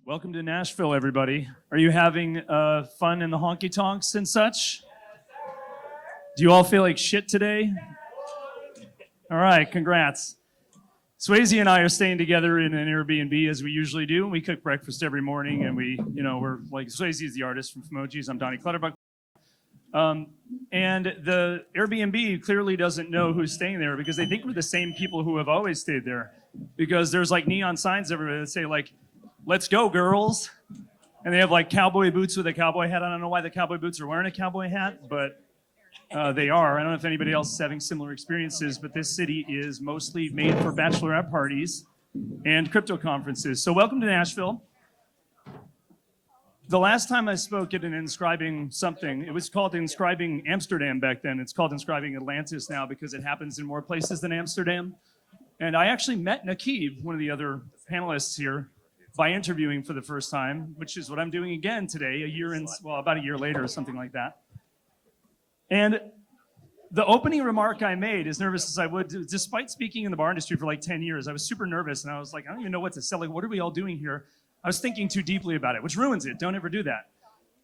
Welcome to Nashville, everybody. Are you having fun in the honky tonks and such? Do you all feel like shit today? All right, congrats. Swayze and I are staying together in an Airbnb as we usually do. We cook breakfast every morning, and we're like, Swayze is the artist from Fomojis. I'm Donny Clutterbuck. And the Airbnb clearly doesn't know who's staying there because they think we're the same people who have always stayed there. Because there's like neon signs everywhere that say like, "Let's go, girls." And they have like cowboy boots with a cowboy hat. I don't know why the cowboy boots are wearing a cowboy hat, but they are. I don't know if anybody else is having similar experiences, but this city is mostly made for bachelorette parties and crypto conferences. So welcome to Nashville. The last time I spoke at an Inscribing something, it was called Inscribing Amsterdam back then. It's called Inscribing Atlantis now because it happens in more places than Amsterdam. And I actually met Naqib, one of the other panelists here, by interviewing for the first time, which is what I'm doing again today, about a year later or something like that. And the opening remark I made, as nervous as I would, despite speaking in the bar industry for like 10 years, I was super nervous and I was like, I don't even know what to say. Like, what are we all doing here? I was thinking too deeply about it, which ruins it. Don't ever do that.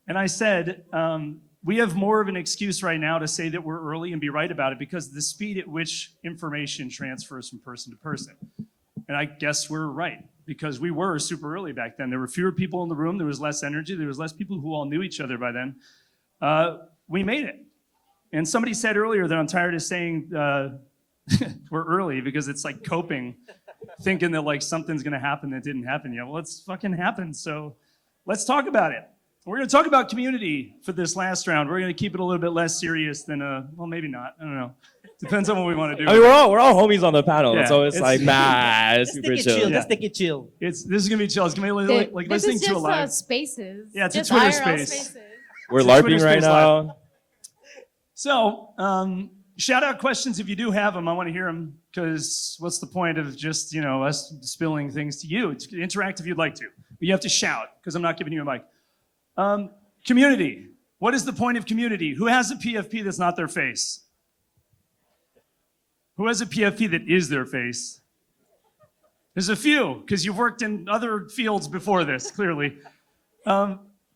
And I said, we have more of an excuse right now to say that we're early and be right about it because of the speed at which information transfers from person to person. And I guess we're right because we were super early back then. There were fewer people in the room. There was less energy. There was less people who all knew each other by then. We made it. And somebody said earlier that I'm tired of saying we're early because it's like coping, thinking that like something's gonna happen that didn't happen yet. Well, it's fucking happened, so let's talk about it. We're gonna talk about community for this last round. We're gonna keep it a little bit less serious than, well, maybe not, I don't know. Depends on what we wanna do. I mean, we're all homies on the panel, Yeah, so it's like, it's super chill. Let's take it chill. This is gonna be chill. It's gonna be like listening to a live. This is just spaces. Yeah, it's a just Twitter IRL space. Spaces. We're It's a LARPing Twitter right space now. So, shout out questions if you do have them. I want to hear them because what's the point of just, us spilling things to you? It's interact if you'd like to, but you have to shout because I'm not giving you a mic. Community. What is the point of community? Who has a PFP that's not their face? Who has a PFP that is their face? There's a few because you've worked in other fields before this, clearly.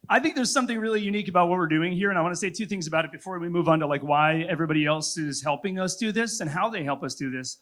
I think there's something really unique about what we're doing here, and I want to say two things about it before we move on to like why everybody else is helping us do this and how they help us do this.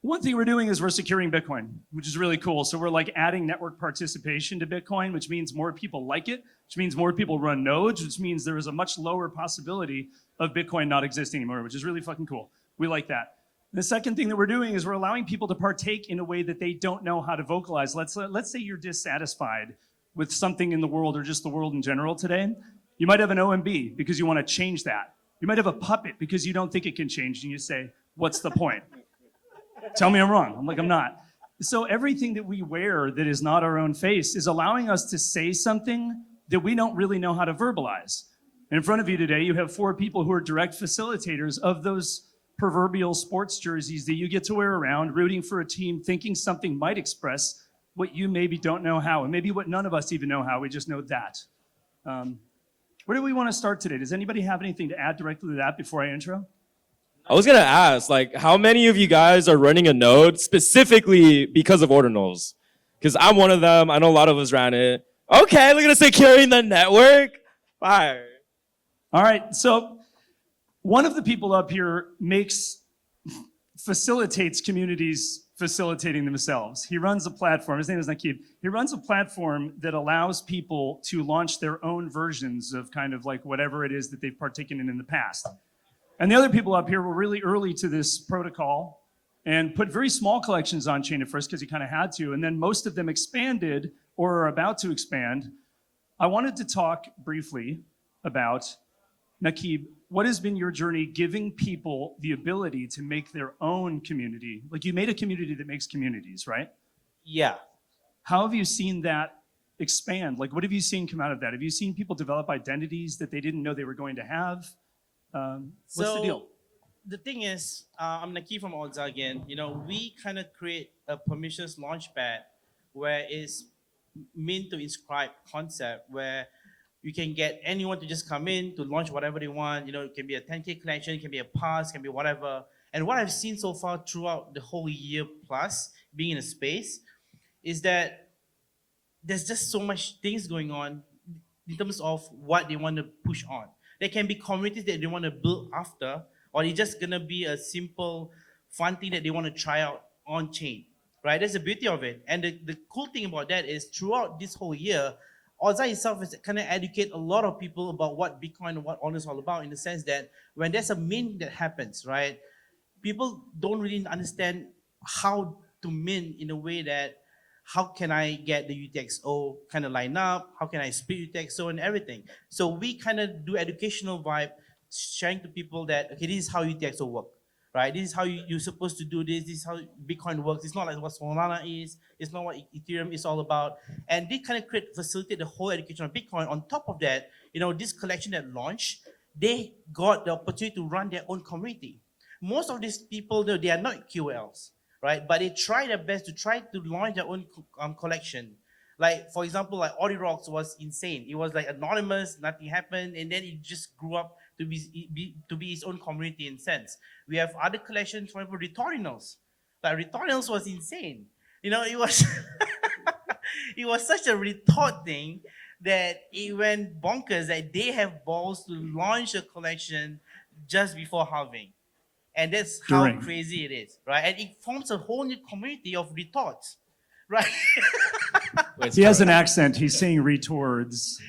One thing we're doing is we're securing Bitcoin, which is really cool. So we're like adding network participation to Bitcoin, which means more people like it, which means more people run nodes, which means there is a much lower possibility of Bitcoin not existing anymore, which is really fucking cool. We like that. The second thing that we're doing is we're allowing people to partake in a way that they don't know how to vocalize. Let's say you're dissatisfied with something in the world or just the world in general today. You might have an OMB because you want to change that. You might have a puppet because you don't think it can change and you say, what's the point? Tell me I'm wrong. I'm like, I'm not. So everything that we wear that is not our own face is allowing us to say something that we don't really know how to verbalize. And in front of you today, you have 4 people who are direct facilitators of those proverbial sports jerseys that you get to wear around, rooting for a team, thinking something might express what you maybe don't know how, and maybe what none of us even know how, we just know that. Where do we want to start today? Does anybody have anything to add directly to that before I intro? I was gonna ask, like, how many of you guys are running a node specifically because of Ordinals? Because I'm one of them. I know a lot of us ran it. Okay, look at us securing the network. Fire. All right, so one of the people up here facilitates communities facilitating themselves. He runs a platform, his name is Naqib. He runs a platform that allows people to launch their own versions of kind of like whatever it is that they've partaken in the past. And the other people up here were really early to this protocol and put very small collections on chain at first because you kind of had to, and then most of them expanded or are about to expand. I wanted to talk briefly about, Naqib, what has been your journey giving people the ability to make their own community? Like you made a community that makes communities, right? Yeah. How have you seen that expand? Like what have you seen come out of that? Have you seen people develop identities that they didn't know they were going to have? What's the deal? The thing is, I'm Naqib from Ordzaar again. We kind of create a permissionless launchpad where it's meant to inscribe concept where you can get anyone to just come in to launch whatever they want. It can be a 10K collection, it can be a pass, it can be whatever. And what I've seen so far throughout the whole year plus being in a space is that there's just so much things going on in terms of what they want to push on. There can be communities that they want to build after, or it's just gonna be a simple, fun thing that they want to try out on chain, right? That's the beauty of it. And the cool thing about that is throughout this whole year, Ordzaar itself is kind of educate a lot of people about what Bitcoin and what Ordinals is all about, in the sense that when there's a mint that happens, right, people don't really understand how to mint in a way that how can I get the UTXO kind of line up? How can I split UTXO and everything? So we kind of do educational vibe, sharing to people that, okay, this is how UTXO work, right? This is how you're supposed to do this. This is how Bitcoin works. It's not like what Solana is. It's not what Ethereum is all about. And they kind of facilitate the whole education of Bitcoin. On top of that, this collection that launched, they got the opportunity to run their own community. Most of these people, though, they are not QLs, right? But they try their best to try to launch their own collection. Like, for example, like Rocks was insane. It was like anonymous, nothing happened, and then it just grew up to be its own community in sense. We have other collections, for example, Ordinals. Like Ordinals was insane. It was it was such a retort thing that it went bonkers that they have balls to launch a collection just before halving. And that's how crazy it is, right? And it forms a whole new community of retorts, right? He has an accent. He's saying retorts,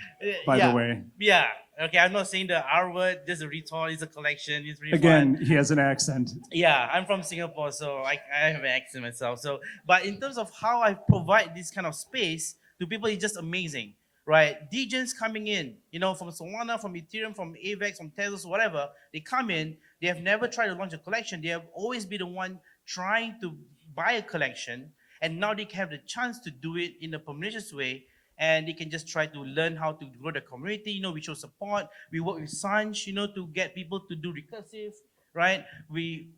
by the way. Yeah. Okay, I'm not saying the R word. Just a retort. It's a collection. It's really Again, fun. he has an accent. Yeah, I'm from Singapore, so I have an accent myself. So, but in terms of how I provide this kind of space to people, it's just amazing, right? DJs coming in, from Solana, from Ethereum, from AVAX, from Tezos, whatever. They come in. They have never tried to launch a collection. They have always been the one trying to buy a collection, and now they have the chance to do it in a pernicious way, and they can just try to learn how to grow the community. We show support. We work with Sanj, to get people to do recursive, right? We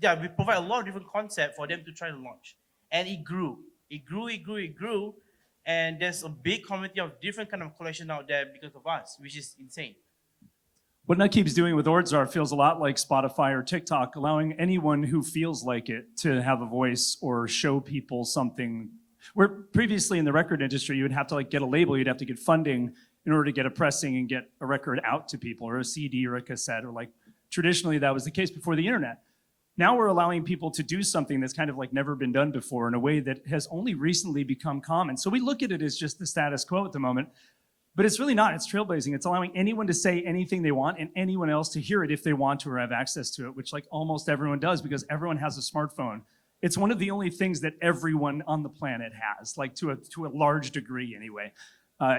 provide a lot of different concepts for them to try to launch, and it grew. It grew, and there's a big community of different kind of collection out there because of us, which is insane. What Naqib's doing with Ordzaar feels a lot like Spotify or TikTok, allowing anyone who feels like it to have a voice or show people something. Where previously in the record industry, you would have to get a label, you'd have to get funding in order to get a pressing and get a record out to people, or a CD or a cassette, or traditionally that was the case before the internet. Now we're allowing people to do something that's kind of never been done before in a way that has only recently become common. So we look at it as just the status quo at the moment. But it's really not. It's trailblazing. It's allowing anyone to say anything they want and anyone else to hear it if they want to or have access to it, which almost everyone does because everyone has a smartphone. It's one of the only things that everyone on the planet has, to a large degree anyway.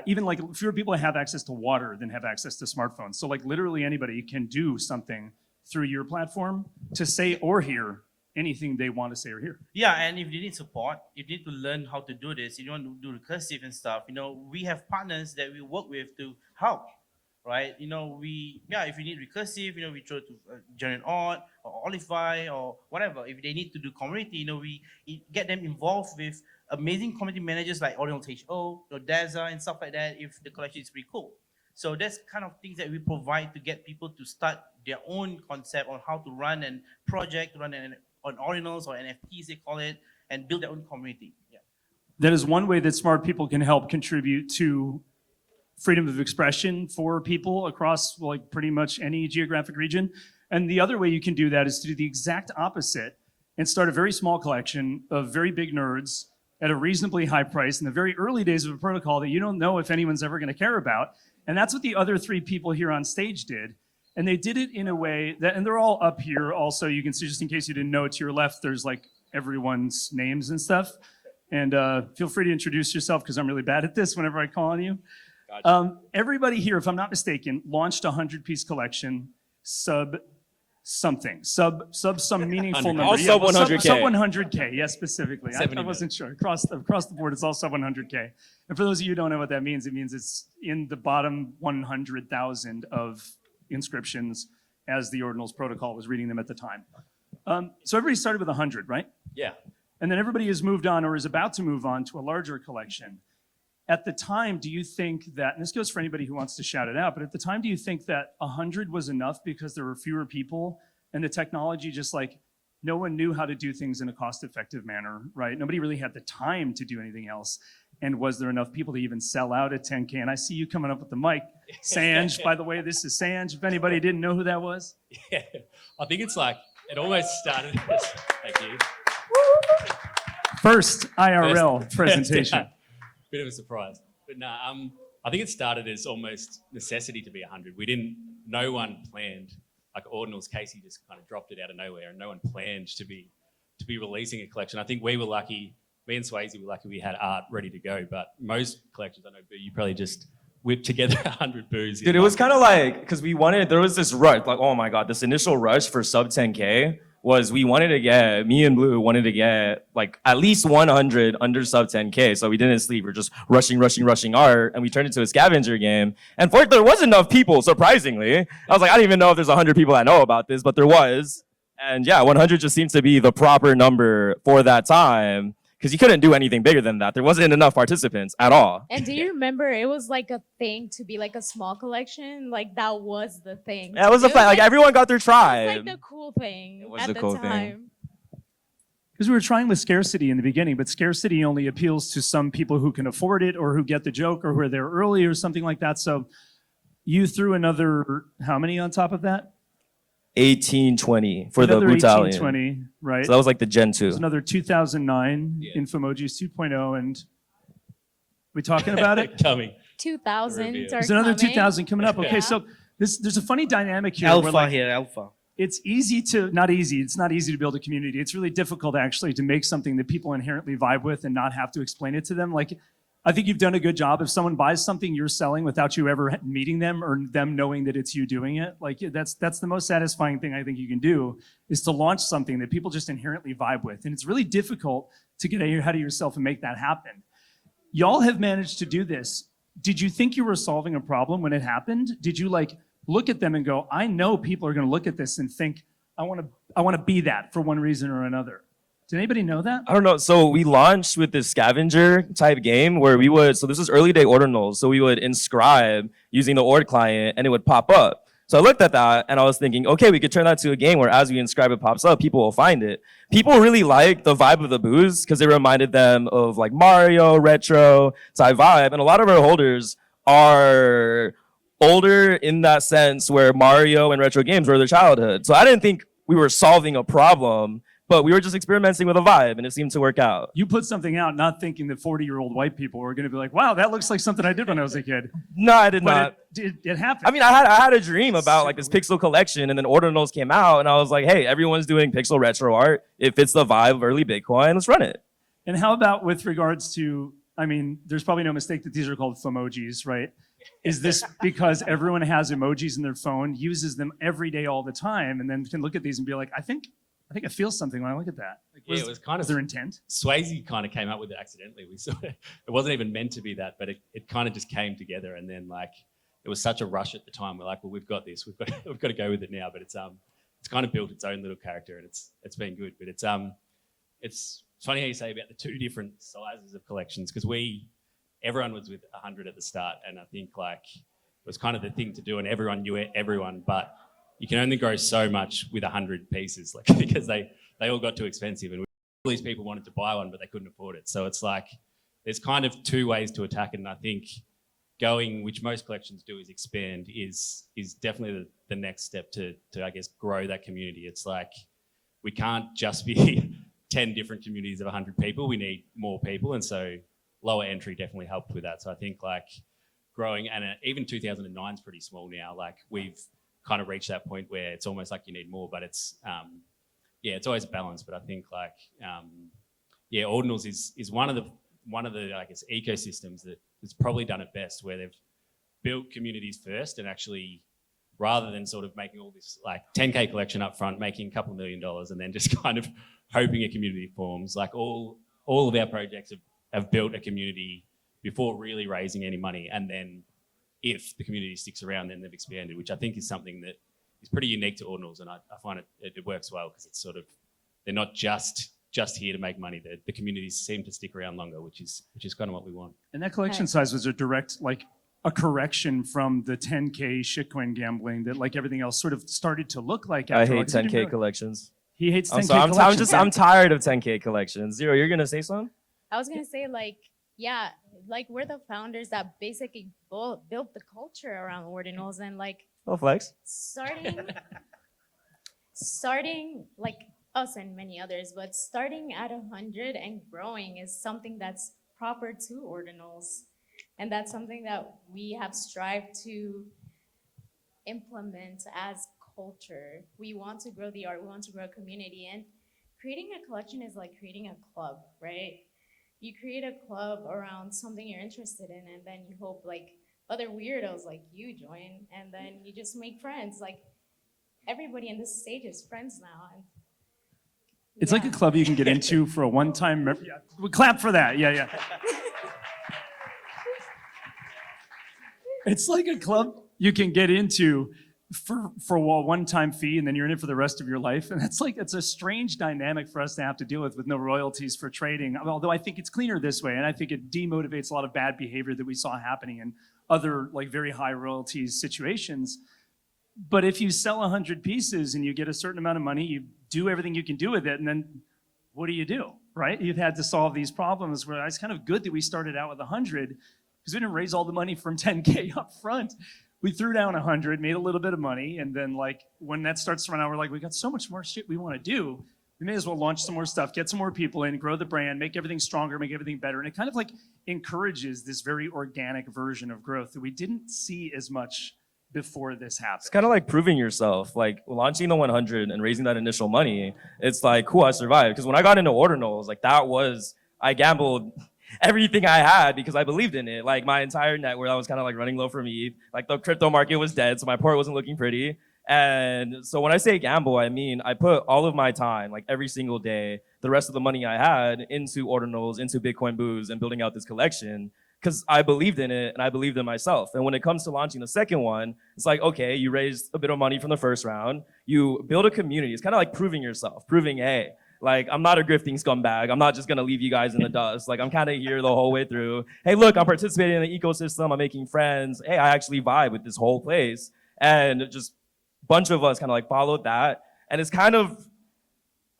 Even fewer people have access to water than have access to smartphones. So literally anybody can do something through your platform to say or hear anything they want to say or hear. Yeah, and if you need support, if you need to learn how to do this, if you want to do recursive and stuff, we have partners that we work with to help, right? If you need recursive, we try to generate Ord or Olify or whatever. If they need to do community, we get them involved with amazing community managers like Ordinals HO, or Daza and stuff like that if the collection is pretty cool. So that's kind of things that we provide to get people to start their own concept on how to run a project, on Ordinals or NFTs they call it, and build their own community. Yeah. That is one way that smart people can help contribute to freedom of expression for people across pretty much any geographic region. And the other way you can do that is to do the exact opposite and start a very small collection of very big nerds at a reasonably high price in the very early days of a protocol that you don't know if anyone's ever going to care about. And that's what the other three people here on stage did. And they did it in a way that, and they're all up here also, you can see, just in case you didn't know, to your left, there's everyone's names and stuff. And feel free to introduce yourself because I'm really bad at this whenever I call on you. Gotcha. Everybody here, if I'm not mistaken, launched a 100-piece collection, sub some meaningful number. All sub 100K. Sub 100K, yes, specifically. I 70 wasn't sure. Across the board, it's all sub 100K. And for those of you who don't know what that means, it means it's in the bottom 100,000 of inscriptions as the Ordinals protocol was reading them at the time. So everybody started with 100, right? Yeah. And then everybody has moved on or is about to move on to a larger collection. At the time, do you think that, and this goes for anybody who wants to shout it out, but at the time, do you think that 100 was enough because there were fewer people and the technology just no one knew how to do things in a cost-effective manner, right? Nobody really had the time to do anything else. And was there enough people to even sell out at 10K? And I see you coming up with the mic. Sanj, by the way, this is Sanj. If anybody didn't know who that was. Yeah, I think it's like, it almost started as, thank you. First IRL presentation. Yeah, bit of a surprise. But no, I think it started as almost necessity to be 100. No one planned, like Ordinals, Casey just kind of dropped it out of nowhere, and no one planned to be releasing a collection. I think we were lucky, me and Swayze were lucky we had art ready to go, but most collections, I know, Boo, you probably just whipped together 100 boos. Dude, it was kind of like, because there was this rush, like, oh my God, this initial rush for sub 10K was me and Blue wanted to get like at least 100 under sub 10K. So we didn't sleep. We're just rushing art, and we turned it into a scavenger game. And for it, there was enough people, surprisingly. I was like, I don't even know if there's 100 people that know about this, but there was. And yeah, 100 just seems to be the proper number for that time, because you couldn't do anything bigger than that. There wasn't enough participants at all. And do you remember it was like a thing to be like a small collection? Like that was the thing. Yeah, it was a fact. Like everyone got their It tribe. was like the cool thing It was at the the cool thing. time. Because we were trying with scarcity in the beginning, but scarcity only appeals to some people who can afford it or who get the joke or who are there early or something like that. So you threw another, how many on top of that? 1820 for Another the Battalion. 1820, right? So that was like the Gen 2. There's another 2009 Yeah. in Fomojis 2.0, and we talking about it? coming. 2000s Reveal. are There's another coming. 2000 coming up. Okay, Yeah. so there's a funny dynamic here. Alpha where, like, here, alpha. it's not easy to build a community. It's really difficult actually to make something that people inherently vibe with and not have to explain it to them. Like, I think you've done a good job. If someone buys something you're selling without you ever meeting them or them knowing that it's you doing it, like that's the most satisfying thing I think you can do, is to launch something that people just inherently vibe with. And it's really difficult to get ahead of yourself and make that happen. Y'all have managed to do this. Did you think you were solving a problem when it happened? Did you like look at them and go, I know people are going to look at this and think, I want to be that for one reason or another? Did anybody know that? I don't know. So we launched with this scavenger type game where so this was early day Ordinals. So we would inscribe using the Ord client and it would pop up. So I looked at that and I was thinking, okay, we could turn that to a game where as we inscribe it pops up, people will find it. People really like the vibe of the boos because it reminded them of like Mario, retro type vibe. And a lot of our holders are older in that sense where Mario and retro games were their childhood. So I didn't think we were solving a problem, but we were just experimenting with a vibe and it seemed to work out. You put something out not thinking that 40-year-old white people were going to be like, wow, that looks like something I did when I was a kid. No, I did not. But it happened. I mean, I had a dream about like this pixel collection, and then Ordinals came out, and I was like, hey, everyone's doing pixel retro art. It fits the vibe of early Bitcoin. Let's run it. And how about with regards to, I mean, there's probably no mistake that these are called Fomojis, right? Is this because everyone has emojis in their phone, uses them every day all the time, and then can look at these and be like, I think I feel something when I look at that. Like, Yeah, it was kind was of their intent? Swayze kind of came up with it accidentally. We sort of, it wasn't even meant to be that, but it kind of just came together. And then like it was such a rush at the time. We're like, well, we've got this. We've got to go with it now. But it's kind of built its own little character, and it's been good. But it's funny how you say about the two different sizes of collections, because everyone was with 100 at the start, and I think like it was kind of the thing to do, and everyone knew everyone, but you can only grow so much with 100 pieces, like because they all got too expensive, and all these people wanted to buy one, but they couldn't afford it. So it's like there's kind of two ways to attack it, and I think going, which most collections do, is expand is definitely the next step to I guess grow that community. It's like we can't just be 10 different communities of 100 people. We need more people, and so lower entry definitely helped with that. So I think like growing, and even 2009 is pretty small now. Like we've kind of reached that point where it's almost like you need more, but it's it's always a balance. But I think like Ordinals is one of the I guess ecosystems that has probably done it best, where they've built communities first, and actually rather than sort of making all this like 10K collection up front, making a couple $1 million and then just kind of hoping a community forms. Like all of our projects have built a community before really raising any money, and then if the community sticks around, then they've expanded, which I think is something that is pretty unique to Ordinals, and I find it works well, because it's sort of, they're not just here to make money. The communities seem to stick around longer, which is kind of what we want. And that collection size was a direct, like a correction from the 10K shitcoin gambling that like everything else sort of started to look like. I After hate 10K collections. He hates 10K I'm collections. I'm tired of 10K collections. Zero, you're gonna say something? I was gonna say like, yeah, Like we're the founders that basically built the culture around Ordinals, and like Oh, flex. starting like us and many others, but starting at 100 and growing is something that's proper to Ordinals. And that's something that we have strived to implement as culture. We want to grow the art, we want to grow a community, and creating a collection is like creating a club, right? You create a club around something you're interested in, and then you hope like other weirdos like you join, and then you just make friends. Like everybody in this stage is friends now. And It's like a club you can get into for a one-time. Yeah. We clap for that. Yeah, yeah. It's like a club you can get into for a one-time fee, and then you're in it for the rest of your life. And it's a strange dynamic for us to have to deal with no royalties for trading. Although I think it's cleaner this way, and I think it demotivates a lot of bad behavior that we saw happening in other like very high royalties situations. But if you sell 100 pieces and you get a certain amount of money, you do everything you can do with it, and then what do, right? You've had to solve these problems where it's kind of good that we started out with 100 because we didn't raise all the money from 10K up front. We threw down 100, made a little bit of money, and then like when that starts to run out, we're like, we got so much more shit we want to do. We may as well launch some more stuff, get some more people in, grow the brand, make everything stronger, make everything better. And it kind of like encourages this very organic version of growth that we didn't see as much before this happened. It's kind of like proving yourself, like launching the 100 and raising that initial money. It's like, cool, I survived. Because when I got into Ordinals, like I gambled everything I had because I believed in it. Like my entire network, I was kind of like running low for me. Like the crypto market was dead, so my port wasn't looking pretty. And so when I say gamble, I mean, I put all of my time, like every single day, the rest of the money I had into Ordinals, into BitcoinBoos, and building out this collection. Because I believed in it and I believed in myself. And when it comes to launching the second one, it's like, okay, you raised a bit of money from the first round. You build a community. It's kind of like proving yourself, proving, hey, like I'm not a grifting scumbag. I'm not just gonna leave you guys in the dust. Like I'm kind of here the whole way through. Hey, look, I'm participating in the ecosystem. I'm making friends. Hey, I actually vibe with this whole place. And just a bunch of us kind of like followed that. And it's kind of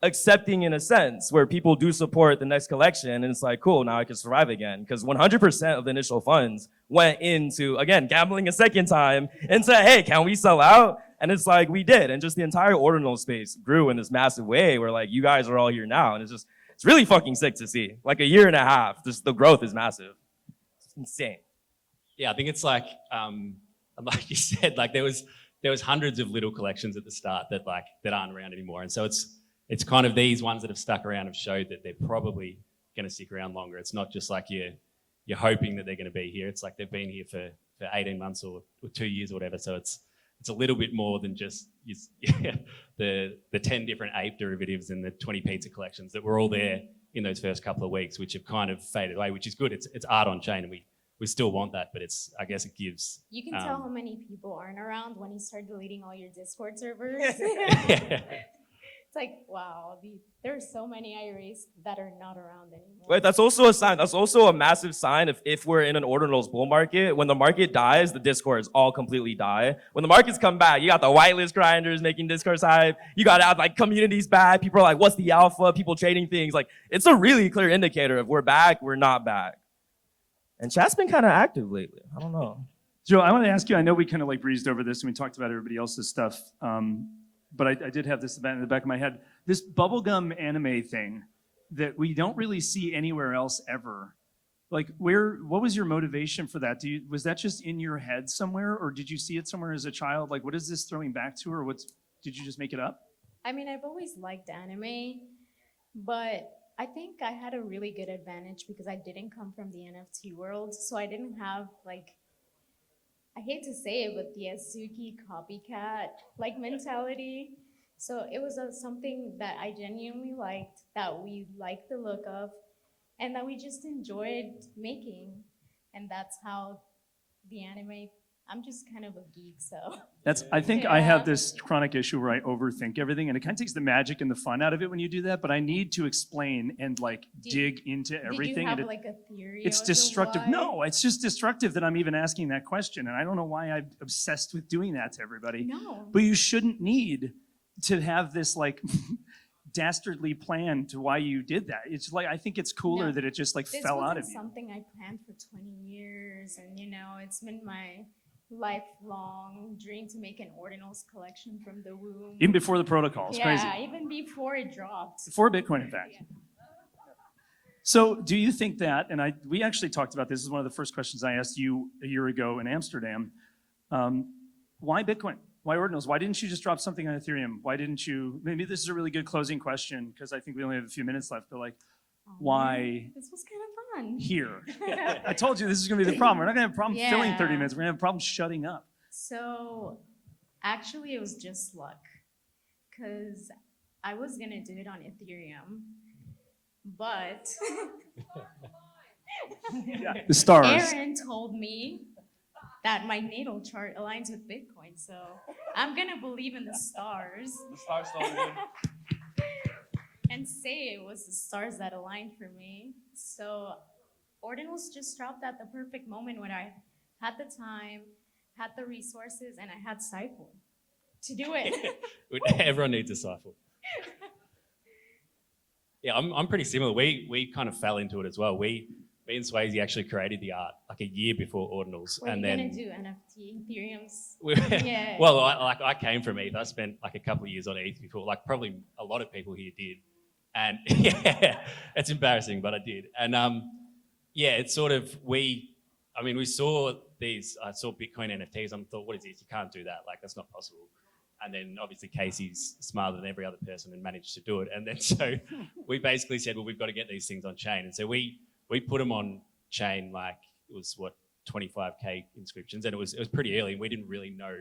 accepting in a sense where people do support the next collection, and it's like, cool, now I can survive again. Because 100% of the initial funds went into, again, gambling a second time and said, hey, can we sell out? And it's like, we did. And just the entire Ordinal space grew in this massive way where like, you guys are all here now. And it's really fucking sick to see. Like a year and a half, just the growth is massive. It's insane. Yeah, I think it's like you said, like there was hundreds of little collections at the start that aren't around anymore. And so it's kind of these ones that have stuck around have showed that they're probably going to stick around longer. It's not just like you're hoping that they're going to be here. It's like they've been here for 18 months or 2 years or whatever. So it's a little bit more than just the 10 different ape derivatives and the 20 pizza collections that were all there in those first couple of weeks, which have kind of faded away, which is good. It's art on chain, and we still want that, but I guess it gives. You can tell how many people aren't around when you start deleting all your Discord servers. It's like, wow, there are so many I erased that are not around anymore. Wait, that's also a sign. That's also a massive sign if we're in an Ordinals bull market. When the market dies, the Discords all completely die. When the markets come back, you got the whitelist grinders making Discords hype. You got like communities back. People are like, what's the alpha? People trading things. Like, it's a really clear indicator of we're back, we're not back. And chat's been kind of active lately. I don't know. Joe, I want to ask you, I know we kind of like breezed over this and we talked about everybody else's stuff. But I did have this in the back of my head. This bubblegum anime thing that we don't really see anywhere else ever. Like, what was your motivation for that? Was that just in your head somewhere, or did you see it somewhere as a child? Like, what is this throwing back to, or did you just make it up? I mean, I've always liked anime, but I think I had a really good advantage because I didn't come from the NFT world, so I didn't have like, I hate to say it, but the Azuki copycat like mentality. So it was something that I genuinely liked, that we liked the look of, and that we just enjoyed making. And that's how the anime, I'm just kind of a geek, so. I think I have this chronic issue where I overthink everything, and it kind of takes the magic and the fun out of it when you do that, but I need to explain and like dig into everything. Did you have like a theory? It's destructive. Why? No, it's just destructive that I'm even asking that question, and I don't know why I'm obsessed with doing that to everybody. No. But you shouldn't need to have this like dastardly plan to why you did that. It's like, I think it's cooler No, that it just like This fell out wasn't of you. something I planned for 20 years, and it's been my lifelong dream to make an Ordinals collection from the womb. Even before the protocol, it's yeah, crazy. even before it dropped. Before Bitcoin, in fact. Yeah. So do you think that, and we actually talked about this is one of the first questions I asked you a year ago in Amsterdam. Why Bitcoin? Why Ordinals? Why didn't you just drop something on Ethereum? Why didn't you, maybe this is a really good closing question because I think we only have a few minutes left, but like, Oh, why man, this was kind of fun. here? I told you this is gonna be the problem. We're not gonna have a problem filling 30 Yeah. minutes. We're gonna have a problem shutting up. So actually it was just luck because I was gonna do it on Ethereum, but The stars. Aaron told me that my natal chart aligns with Bitcoin, so I'm gonna believe in the stars The stars told me. and say it was the stars that aligned for me. So Ordinals just dropped at the perfect moment when I had the time, had the resources, and I had Cypher to do it. Everyone needs a cipher. Yeah, I'm pretty similar. We kind of fell into it as well. Me and Swayze actually created the art like a year before Ordinals, What are and you then gonna do? NFT, Ethereum's? Yeah. well, I came from ETH. I spent like a couple of years on ETH before, like probably a lot of people here did, and yeah, it's embarrassing, but I did. And yeah, it's sort of we saw these. I saw Bitcoin NFTs. I thought, what is this? You can't do that. Like that's not possible. And then obviously Casey's smarter than every other person and managed to do it. And then so we basically said, well, we've got to get these things on chain. And so we put them on chain like it was 25K inscriptions, and it was pretty early, and we didn't really know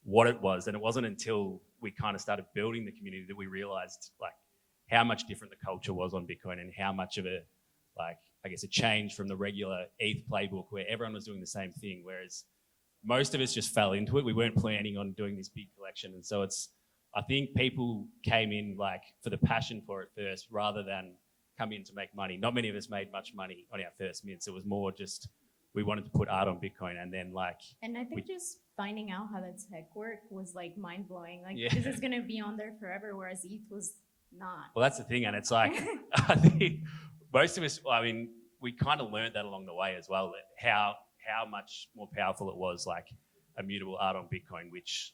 what it was. And it wasn't until we kind of started building the community that we realized like how much different the culture was on Bitcoin and how much of a like I guess a change from the regular ETH playbook where everyone was doing the same thing, whereas most of us just fell into it. We weren't planning on doing this big collection. And so I think people came in like for the passion for it first rather than come in to make money. Not many of us made much money on our first mints. It was more just, we wanted to put art on Bitcoin and then like. And I think just finding out how the tech worked was like mind blowing. Like Yeah. this is gonna be on there forever, whereas ETH was not. Well, that's the thing. And it's like, I think most of us, we kind of learned that along the way as well, that how much more powerful it was, like immutable art on Bitcoin, which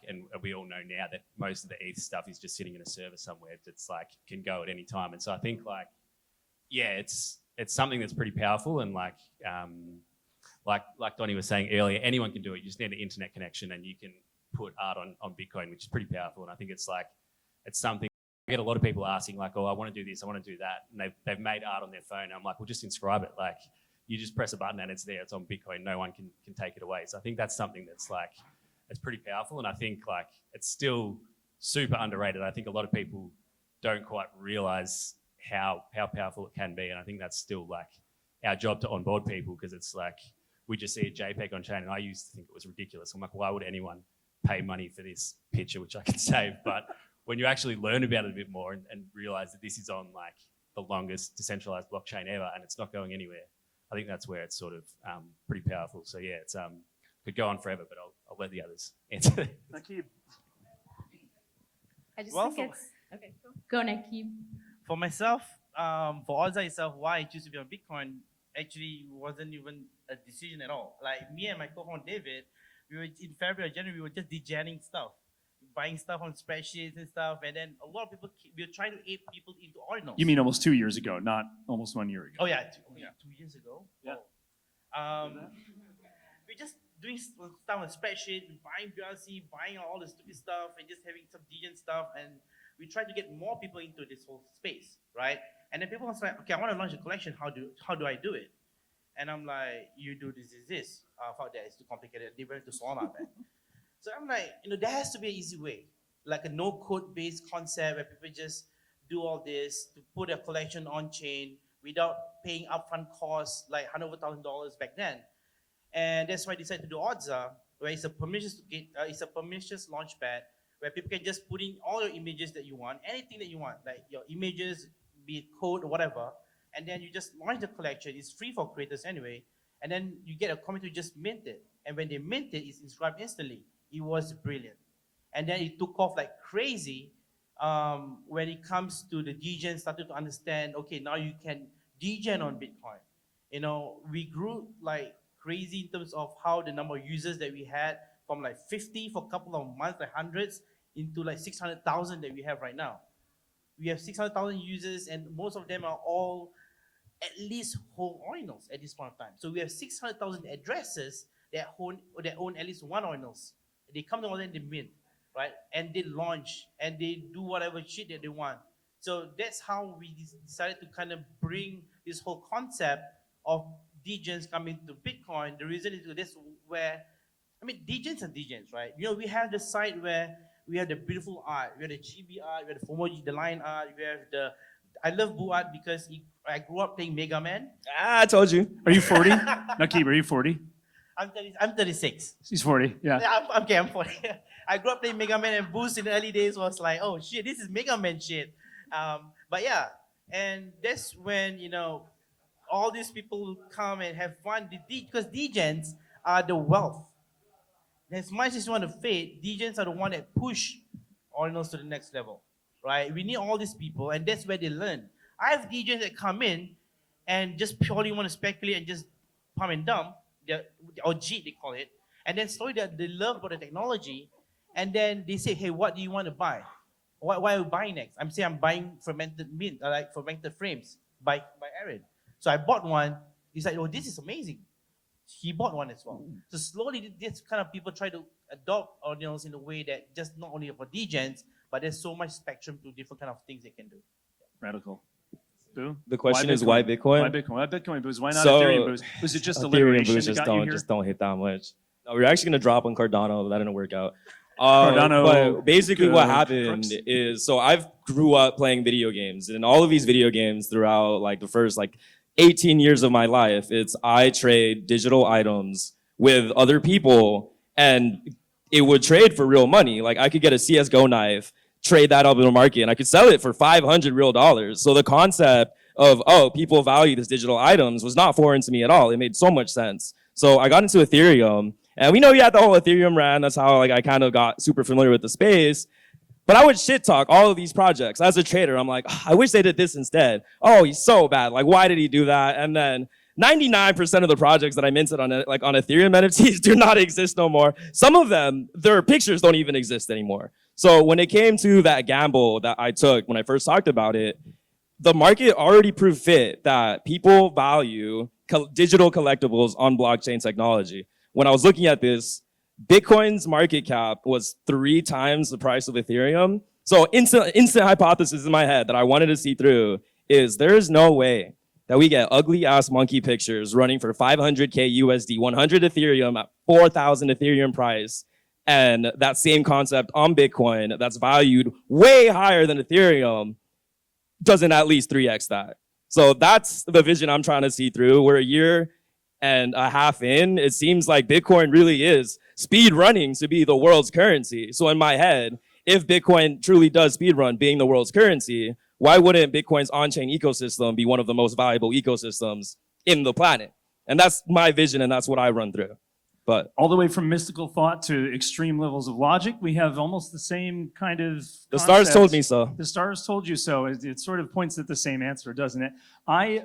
and we all know now that most of the ETH stuff is just sitting in a server somewhere that's like can go at any time. And so I think like, yeah, it's something that's pretty powerful, and like Donny was saying earlier, anyone can do it. You just need an internet connection and you can put art on Bitcoin, which is pretty powerful. And I think it's something. I get a lot of people asking like, oh, I want to do this, I want to do that. And they've made art on their phone. And I'm like, well, just inscribe it. Like you just press a button and it's there, it's on Bitcoin. No one can take it away. So I think that's something that's like, it's pretty powerful. And I think like, it's still super underrated. I think a lot of people don't quite realize how powerful it can be. And I think that's still like our job to onboard people, because it's like, we just see a JPEG on chain. And I used to think it was ridiculous. I'm like, why would anyone pay money for this picture, which I can save? But when you actually learn about it a bit more and realize that this is on like the longest decentralized blockchain ever and it's not going anywhere, I think that's where it's sort of pretty powerful. So yeah, it's could go on forever, but I'll let the others answer. Naqib. I just Well, think it's okay. Go Naqib. For myself, for Ordzaar itself, why I choose to be on Bitcoin actually wasn't even a decision at all. Like me and my co-founder David, we were in February or January, we were just degenning stuff, buying stuff on spreadsheets and stuff, and then a lot of people, we were trying to aid people into Ordinals. You mean almost 2 years ago, not almost 1 year ago. Oh yeah, 2 years ago. Yeah. Oh. We're just doing stuff on spreadsheet, buying BRC, buying all the stupid stuff, and just having some degen stuff, and we tried to get more people into this whole space, right? And then people was like, okay, I want to launch a collection. How do I do it? And I'm like, you do this. I thought that it's too complicated. They went to Solana, man. So I'm like, there has to be an easy way, like a no-code based concept where people just do all this to put a collection on chain without paying upfront costs like $100,000 back then. And that's why I decided to do Ordzaar, where it's a permissionless launchpad where people can just put in all your images that you want, anything that you want, like your images, be it code or whatever, and then you just launch the collection. It's free for creators anyway, and then you get a community to just mint it. And when they mint it, it's inscribed instantly. It was brilliant. And then it took off like crazy when it comes to the degen, started to understand, okay, now you can degen on Bitcoin. You know, we grew like crazy in terms of how the number of users that we had from like 50 for a couple of months, like hundreds, into like 600,000 that we have right now. We have 600,000 users, and most of them are all at least whole Ordinals at this point of time. So we have 600,000 addresses that own at least one Ordinals. They come to us and they mint, right? And they launch and they do whatever shit that they want. So that's how we decided to kind of bring this whole concept of degens coming to Bitcoin. The reason is this where, I mean, degens are degens, right? You know, we have the site where we have the beautiful art, we have the GB art, we have the Fomojis, the line art, we have the, I love Boo art because I grew up playing Mega Man. I told you. Are you 40? Naqib, are you 40? I'm 36. He's 40, yeah. I'm 40. I grew up playing Mega Man, and Boost in the early days was like, oh shit, this is Mega Man shit. But yeah, and that's when, you know, all these people come and have fun because degens are the wealth. As much as you want to fade, degens are the one that push Ordinals to the next level, right? We need all these people, and that's where they learn. I have degens that come in and just purely want to speculate and just pump and dump, or cheat they call it, and then slowly they love about the technology, and then they say, hey, what do you want to buy? What are you buying next? I'm saying I'm buying fermented mint, like fermented frames by Aaron. So I bought one. He's like, oh, this is amazing. He bought one as well. So slowly, this kind of people try to adopt Ordinals in a way that just not only for degens, but there's so much spectrum to different kind of things they can do. Radical. Boo? The question is why Bitcoin? Why Bitcoin? Why BitcoinBoos? Why not So, EthereumBoos? Was it just Ethereum alliteration boosts that just got you don't here? just don't hit that much. No, we were actually gonna drop on Cardano, but that didn't work out. Cardano, but basically what happened crooks. is, so I've grew up playing video games, and all of these video games throughout like the first like 18 years of my life, it's I trade digital items with other people, and it would trade for real money. Like I could get a CS:GO knife, trade that up in the market, and I could sell it for $500 real. So the concept of, oh, people value these digital items was not foreign to me at all. It made so much sense. So I got into Ethereum, and we know you had the whole Ethereum rant. That's how like I kind of got super familiar with the space. But I would shit talk all of these projects. As a trader, I'm like, oh, I wish they did this instead. Oh, he's so bad. Like, why did he do that? And then 99% of the projects that I minted on like on Ethereum NFTs do not exist no more. Some of them, their pictures don't even exist anymore. So when it came to that gamble that I took when I first talked about it, the market already proved fit that people value digital collectibles on blockchain technology. When I was looking at this, Bitcoin's market cap was 3 times the price of Ethereum. So instant hypothesis in my head that I wanted to see through is there's no way that we get ugly ass monkey pictures running for 500K USD, 100 Ethereum at 4,000 Ethereum price, and that same concept on Bitcoin that's valued way higher than Ethereum doesn't at least 3x that. So that's the vision I'm trying to see through. We're a year and a half in. It seems like Bitcoin really is speed running to be the world's currency. So in my head, if Bitcoin truly does speed run being the world's currency, why wouldn't Bitcoin's on-chain ecosystem be one of the most valuable ecosystems in the planet? And that's my vision, and that's what I run through. But all the way from mystical thought to extreme levels of logic, we have almost the same kind of the stars told me so. The stars told you so. It sort of points at the same answer, doesn't it? I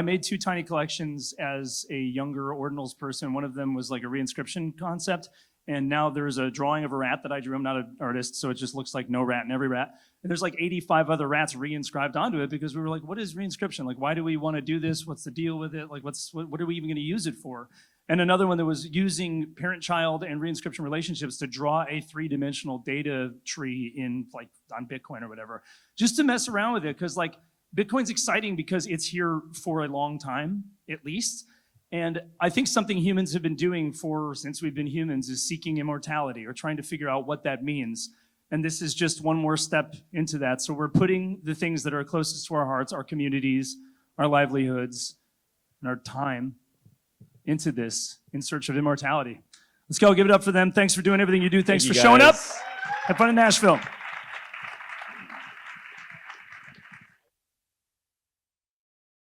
made 2 tiny collections as a younger Ordinals person. One of them was like a reinscription concept. And now there's a drawing of a rat that I drew. I'm not an artist, so it just looks like no rat in every rat. And there's like 85 other rats reinscribed onto it because we were like, what is reinscription? Like, why do we want to do this? What's the deal with it? Like, what are we even going to use it for? And another one that was using parent-child and reinscription relationships to draw a 3-dimensional data tree in like on Bitcoin or whatever, just to mess around with it. Because like Bitcoin's exciting because it's here for a long time, at least. And I think something humans have been doing since we've been humans is seeking immortality or trying to figure out what that means. And this is just one more step into that. So we're putting the things that are closest to our hearts, our communities, our livelihoods, and our time into this in search of immortality. Let's go, give it up for them. Thanks for doing everything you do. Thanks for showing up. Have fun in Nashville.